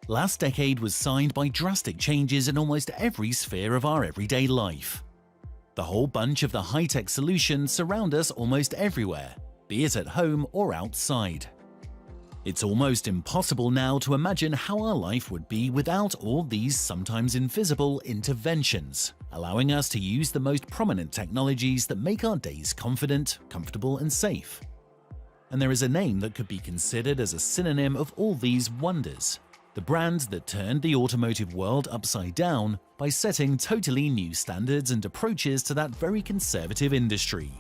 Last decade was signed by drastic changes in almost every sphere of our everyday life. The whole bunch of the high-tech solutions surround us almost everywhere, be it at home or outside. It's almost impossible now to imagine how our life would be without all these sometimes invisible interventions, allowing us to use the most prominent technologies that make our days confident, comfortable, and safe. And there is a name that could be considered as a synonym of all these wonders. The brand that turned the automotive world upside down by setting totally new standards and approaches to that very conservative industry.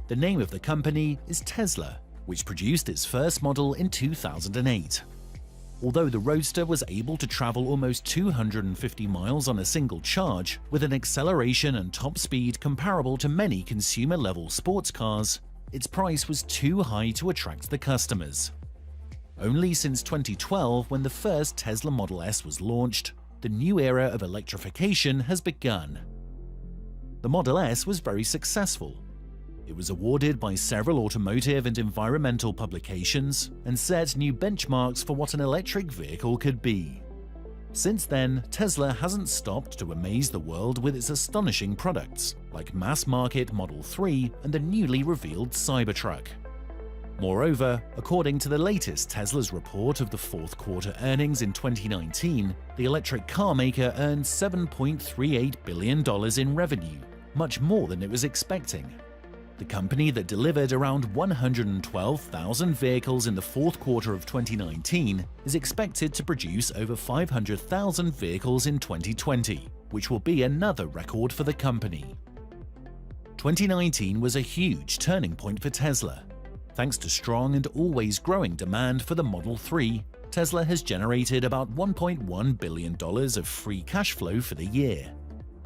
The name of the company is Tesla, which produced its first model in 2008. Although the Roadster was able to travel almost 250 miles on a single charge, with an acceleration and top speed comparable to many consumer-level sports cars, its price was too high to attract the customers. Only since 2012, when the first Tesla Model S was launched, the new era of electrification has begun. The Model S was very successful. It was awarded by several automotive and environmental publications and set new benchmarks for what an electric vehicle could be. Since then, Tesla hasn't stopped to amaze the world with its astonishing products, like mass-market Model 3 and the newly revealed Cybertruck. Moreover, according to the latest Tesla's report of the fourth quarter earnings in 2019, the electric car maker earned $7.38 billion in revenue, much more than it was expecting. The company that delivered around 112,000 vehicles in the fourth quarter of 2019 is expected to produce over 500,000 vehicles in 2020, which will be another record for the company. 2019 was a huge turning point for Tesla. Thanks to strong and always growing demand for the Model 3, Tesla has generated about $1.1 billion of free cash flow for the year.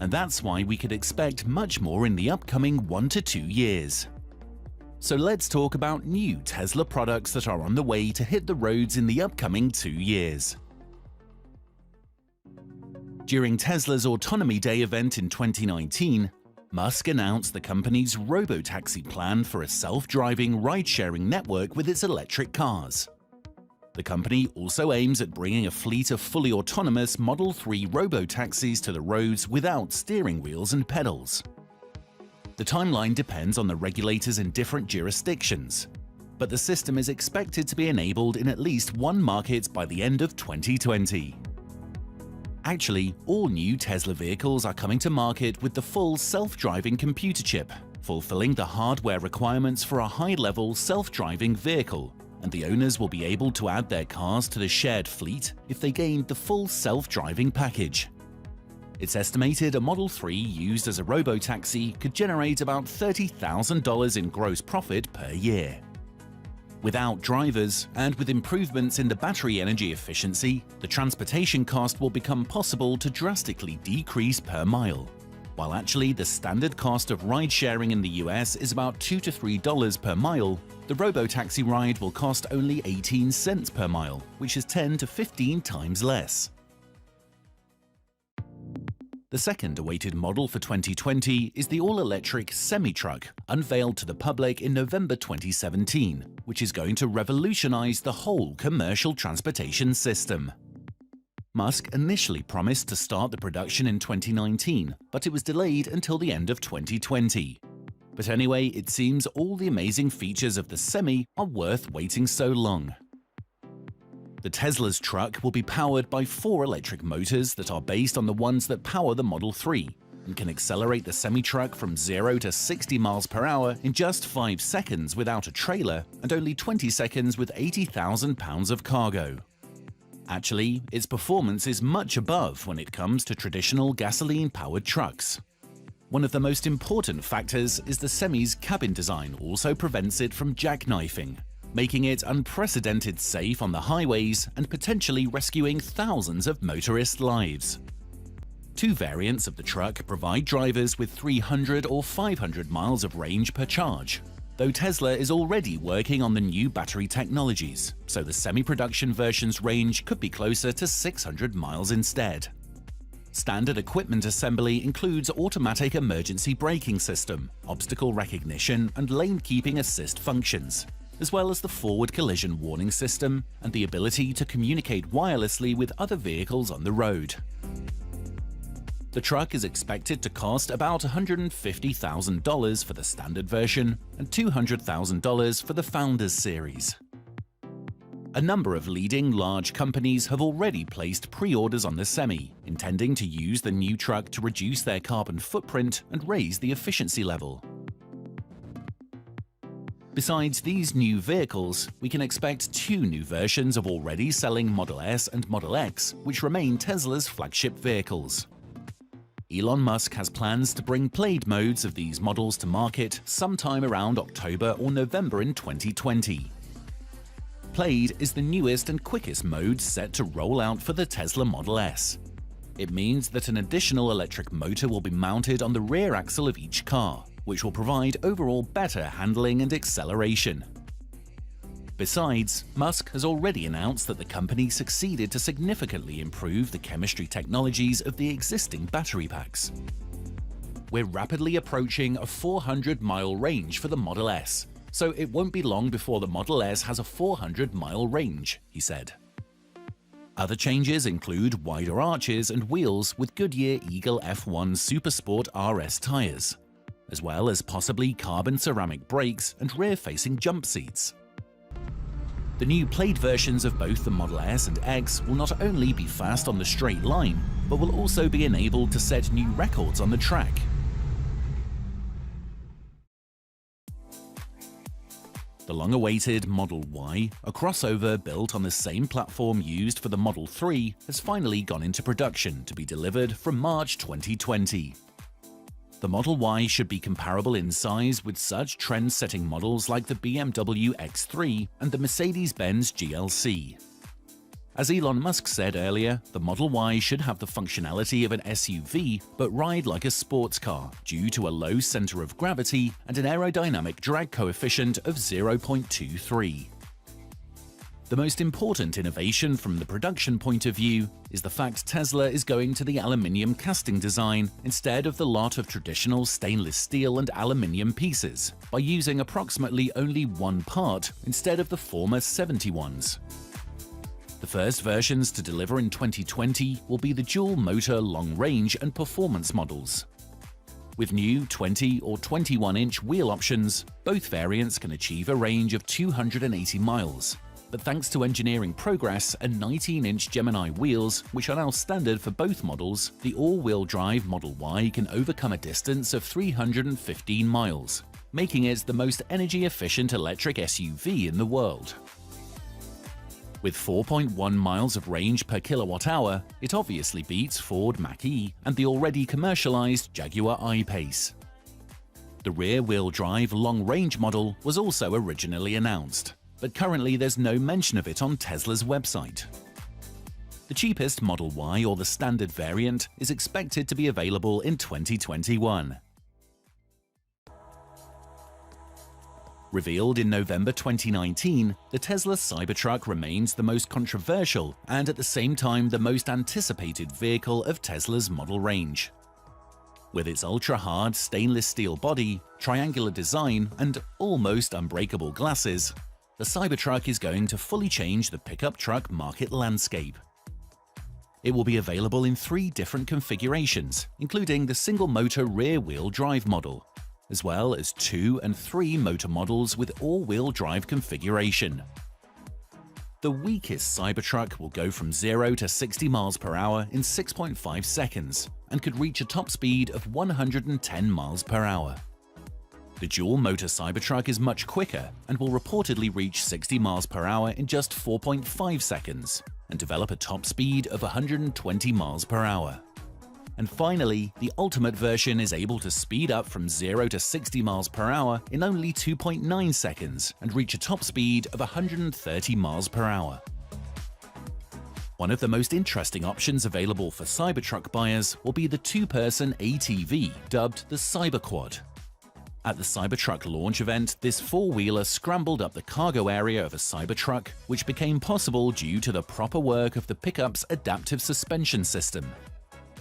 And that's why we could expect much more in the upcoming 1 to 2 years. So let's talk about new Tesla products that are on the way to hit the roads in the upcoming 2 years. During Tesla's Autonomy Day event in 2019, Musk announced the company's Robotaxi plan for a self-driving ride-sharing network with its electric cars. The company also aims at bringing a fleet of fully autonomous Model 3 Robotaxis to the roads without steering wheels and pedals. The timeline depends on the regulators in different jurisdictions, but the system is expected to be enabled in at least one market by the end of 2020. Actually, all new Tesla vehicles are coming to market with the full self-driving computer chip, fulfilling the hardware requirements for a high-level self-driving vehicle, and the owners will be able to add their cars to the shared fleet if they gained the full self-driving package. It's estimated a Model 3 used as a robotaxi could generate about $30,000 in gross profit per year. Without drivers, and with improvements in the battery energy efficiency, the transportation cost will become possible to drastically decrease per mile. While actually the standard cost of ride-sharing in the US is about $2 to $3 per mile, the robotaxi ride will cost only 18 cents per mile, which is 10 to 15 times less. The second awaited model for 2020 is the all-electric semi-truck, unveiled to the public in November 2017, which is going to revolutionize the whole commercial transportation system. Musk initially promised to start the production in 2019, but it was delayed until the end of 2020. But anyway, it seems all the amazing features of the Semi are worth waiting so long. The Tesla's truck will be powered by 4 electric motors that are based on the ones that power the Model 3 and can accelerate the semi-truck from 0 to 60 miles per hour in just 5 seconds without a trailer and only 20 seconds with 80,000 pounds of cargo. Actually, its performance is much above when it comes to traditional gasoline-powered trucks. One of the most important factors is the Semi's cabin design also prevents it from jackknifing, making it unprecedented safe on the highways and potentially rescuing thousands of motorist lives. 2 variants of the truck provide drivers with 300 or 500 miles of range per charge, though Tesla is already working on the new battery technologies, so the semi-production version's range could be closer to 600 miles instead. Standard equipment assembly includes automatic emergency braking system, obstacle recognition, and lane keeping assist functions. as well as the forward collision warning system and the ability to communicate wirelessly with other vehicles on the road. The truck is expected to cost about $150,000 for the standard version and $200,000 for the Founders series. A number of leading large companies have already placed pre-orders on the Semi, intending to use the new truck to reduce their carbon footprint and raise the efficiency level. Besides these new vehicles, we can expect 2 new versions of already selling Model S and Model X, which remain Tesla's flagship vehicles. Elon Musk has plans to bring Plaid modes of these models to market sometime around October or November in 2020. Plaid is the newest and quickest mode set to roll out for the Tesla Model S. It means that an additional electric motor will be mounted on the rear axle of each car, which will provide overall better handling and acceleration. Besides, Musk has already announced that the company succeeded to significantly improve the chemistry technologies of the existing battery packs. We're rapidly approaching a 400-mile range for the Model S, so it won't be long before the Model S has a 400-mile range, he said. Other changes include wider arches and wheels with Goodyear Eagle F1 Supersport RS tires, as well as possibly carbon ceramic brakes and rear-facing jump seats. The new Plaid versions of both the Model S and X will not only be fast on the straight line, but will also be enabled to set new records on the track. The long-awaited Model Y, a crossover built on the same platform used for the Model 3, has finally gone into production to be delivered from March 2020. The Model Y should be comparable in size with such trend-setting models like the BMW X3 and the Mercedes-Benz GLC. As Elon Musk said earlier, the Model Y should have the functionality of an SUV but ride like a sports car due to a low center of gravity and an aerodynamic drag coefficient of 0.23. The most important innovation from the production point of view is the fact Tesla is going to the aluminium casting design instead of the lot of traditional stainless steel and aluminium pieces, by using approximately only one part instead of the former 70 ones. The first versions to deliver in 2020 will be the dual-motor long-range and performance models. With new 20 or 21-inch wheel options, both variants can achieve a range of 280 miles. But thanks to engineering progress and 19-inch Gemini wheels, which are now standard for both models, the all-wheel drive Model Y can overcome a distance of 315 miles, making it the most energy-efficient electric SUV in the world. With 4.1 miles of range per kilowatt-hour, it obviously beats Ford Mach-E and the already commercialized Jaguar I-Pace. The rear-wheel drive long-range model was also originally announced, but currently there's no mention of it on Tesla's website. The cheapest Model Y or the standard variant is expected to be available in 2021. Revealed in November 2019, the Tesla Cybertruck remains the most controversial and at the same time the most anticipated vehicle of Tesla's model range. With its ultra-hard stainless steel body, triangular design, and almost unbreakable glasses, the Cybertruck is going to fully change the pickup truck market landscape. It will be available in 3 different configurations, including the single-motor rear-wheel drive model, as well as 2 and 3 motor models with all-wheel drive configuration. The weakest Cybertruck will go from 0 to 60 miles per hour in 6.5 seconds and could reach a top speed of 110 miles per hour. The dual-motor Cybertruck is much quicker and will reportedly reach 60 miles per hour in just 4.5 seconds and develop a top speed of 120 miles per hour. And finally, the Ultimate version is able to speed up from 0 to 60 miles per hour in only 2.9 seconds and reach a top speed of 130 miles per hour. One of the most interesting options available for Cybertruck buyers will be the 2-person ATV dubbed the Cyberquad. At the Cybertruck launch event, this 4-wheeler scrambled up the cargo area of a Cybertruck, which became possible due to the proper work of the pickup's adaptive suspension system.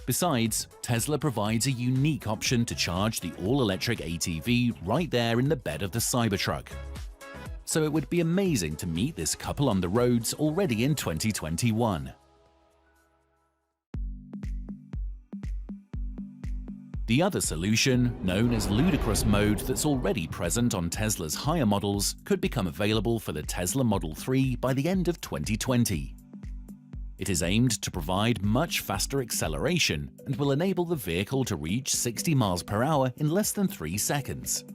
Besides, Tesla provides a unique option to charge the all-electric ATV right there in the bed of the Cybertruck. so it would be amazing to meet this couple on the roads already in 2021. The other solution, known as Ludicrous mode that's already present on Tesla's higher models, could become available for the Tesla Model 3 by the end of 2020. It is aimed to provide much faster acceleration and will enable the vehicle to reach 60 miles per hour in less than 3 seconds.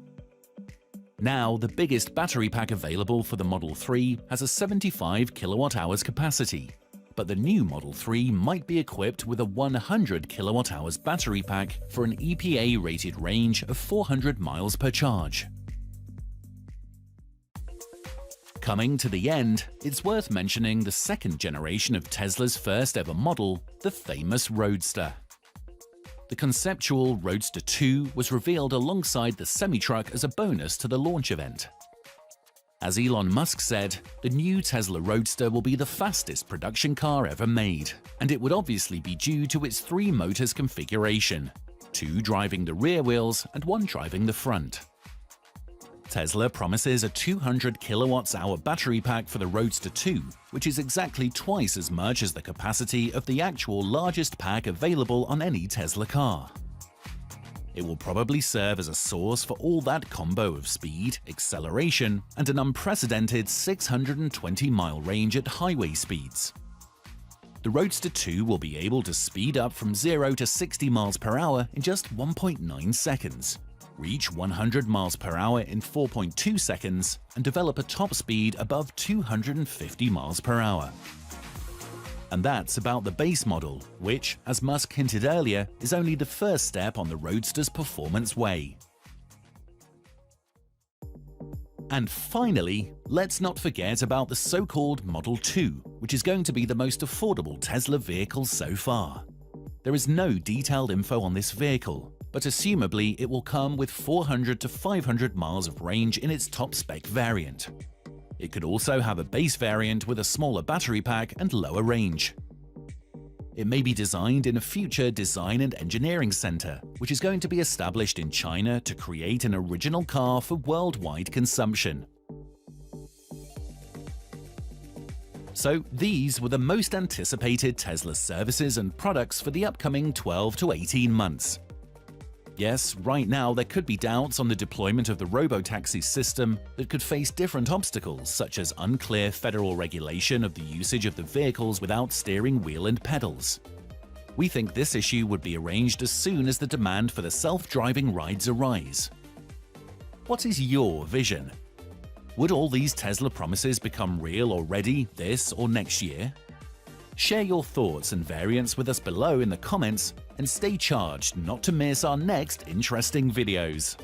Now, the biggest battery pack available for the Model 3 has a 75 kilowatt-hours capacity, but the new Model 3 might be equipped with a 100 kilowatt-hours battery pack for an EPA-rated range of 400 miles per charge. Coming to the end, it's worth mentioning the second generation of Tesla's first ever model, the famous Roadster. The conceptual Roadster 2 was revealed alongside the semi-truck as a bonus to the launch event. As Elon Musk said, the new Tesla Roadster will be the fastest production car ever made, and it would obviously be due to its 3 motors configuration, 2 driving the rear wheels and 1 driving the front. Tesla promises a 200 kilowatt-hour battery pack for the Roadster 2, which is exactly twice as much as the capacity of the actual largest pack available on any Tesla car. It will probably serve as a source for all that combo of speed, acceleration, and an unprecedented 620-mile range at highway speeds. The Roadster 2 will be able to speed up from 0 to 60 miles per hour in just 1.9 seconds, reach 100 miles per hour in 4.2 seconds, and develop a top speed above 250 miles per hour. And that's about the base model, which, as Musk hinted earlier, is only the first step on the Roadster's performance way. And finally, let's not forget about the so-called Model 2, which is going to be the most affordable Tesla vehicle so far. There is no detailed info on this vehicle, but assumably it will come with 400 to 500 miles of range in its top spec variant. It could also have a base variant with a smaller battery pack and lower range. It may be designed in a future design and engineering center, which is going to be established in China to create an original car for worldwide consumption. So these were the most anticipated Tesla services and products for the upcoming 12 to 18 months. Yes, right now there could be doubts on the deployment of the Robotaxis system that could face different obstacles such as unclear federal regulation of the usage of the vehicles without steering wheel and pedals. We think this issue would be arranged as soon as the demand for the self-driving rides arise. What is your vision? Would all these Tesla promises become real already this or next year? Share your thoughts and variants with us below in the comments, and stay charged not to miss our next interesting videos.